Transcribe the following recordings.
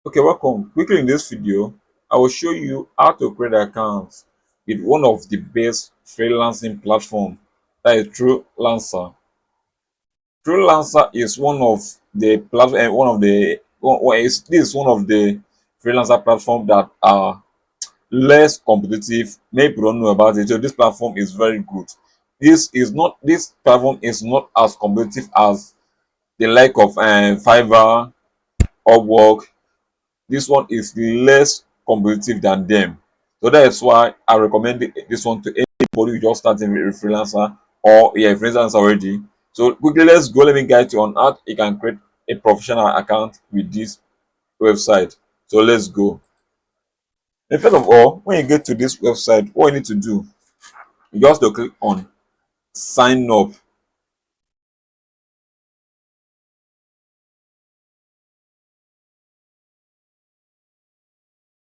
Okay, welcome. Quickly in this video, I will show you how to create an account with one of the best freelancing platform, that is Truelancer. Truelancer is one of the platform, one of the this is one of the freelancer platform that are less competitive. Many people don't know about it. So this platform is very good. This platform is not as competitive as the like of Fiverr, Upwork. This one is less competitive than them. So that's why I recommend this one to anybody who just starting with a freelancer, or yeah, freelancer already. So quickly, let's go. Let me guide you on how you can create a professional account with this website. So let's go. And first of all, when you get to this website, what you need to do, you just to click on sign up.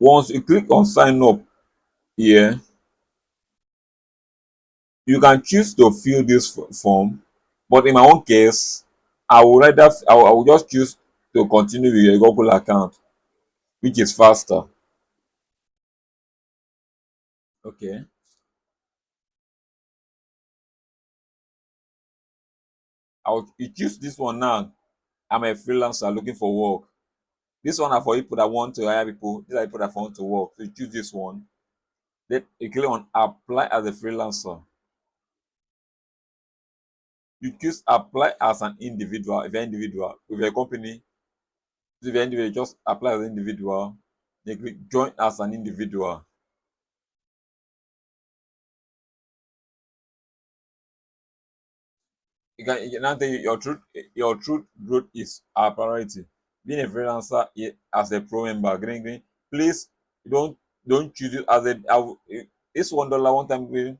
Once you click on sign up here, you can choose to fill this form, but in my own case, I will just choose to continue with your Google account, which is faster. Okay, I will you choose this one now. I'm a freelancer looking for work. This one are for people that want to hire people. These are people that want to work. So you choose this one. Then you click on apply as a freelancer. You choose apply as an individual. If you're individual, if you're a company, if you're individual, just apply as an individual. Then click join as an individual. You can now tell you your true growth is our priority. Being a freelancer as a pro member, green, please don't choose it as it's $1 one time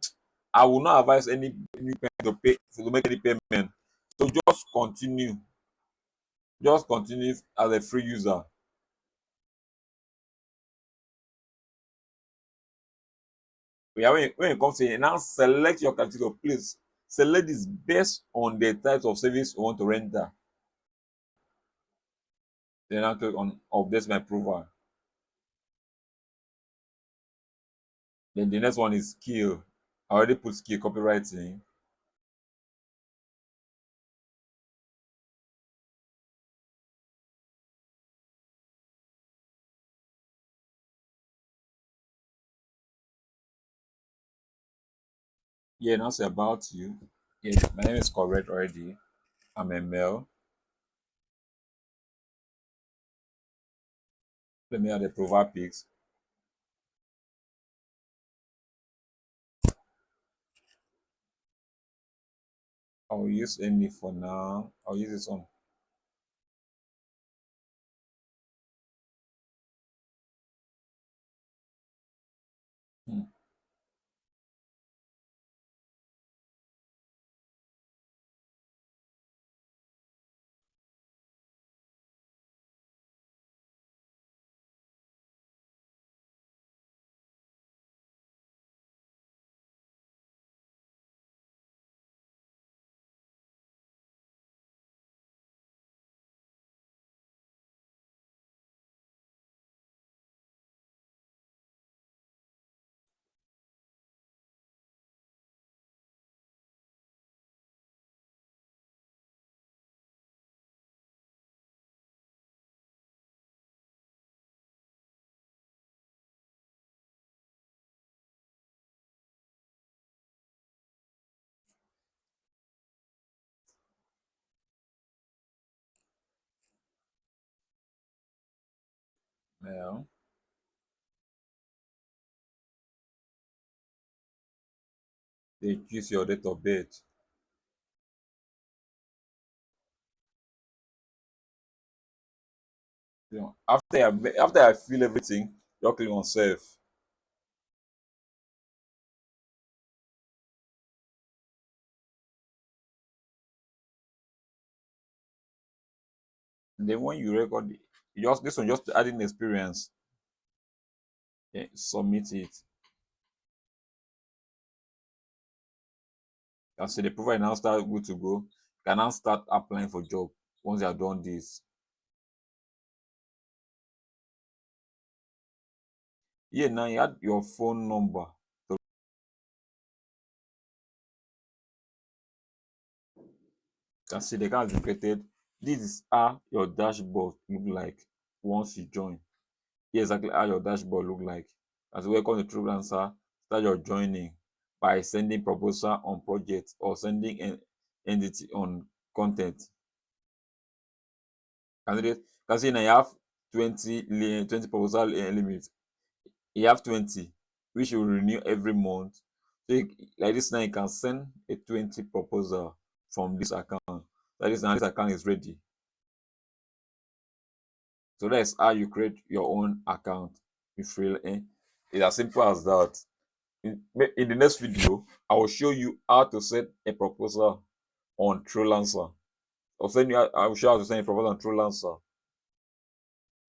I will not advise any parent to pay to make any payment. So just continue as a free user. Yeah, when it comes to it, now select your category. Please select this based on the types of service you want to render. Then I click on update my profile. Then the next one is skill. I already put skill copywriting. Yeah, now say about you. Yeah, my name is correct already. I'm a male. Let me add the profile pics. I'll use any for now. I'll use this one. Hmm. Male. Then choose your date of birth. After I fill everything, you click on save. And then when you record it, you just this one just adding experience. Yeah, submit it. And so the profile now start good to go. You can now start applying for job once you have done this. Here now you add your phone number. So you can see the account has been created. This is how your dashboard look like once you join. Here exactly how your dashboard look like. As welcome to Truelancer, start your joining by sending proposal on project or sending an entity on content. Can see now you have 20 proposal limit. You have 20 which you renew every month. So like this now you can send a 20 proposal from this account. That is now this account is ready. So that's how you create your own account with Freelancing. It's as simple as that. In the next video, I will show you how to send a proposal on Truelancer. I will show you how to send a proposal on Truelancer.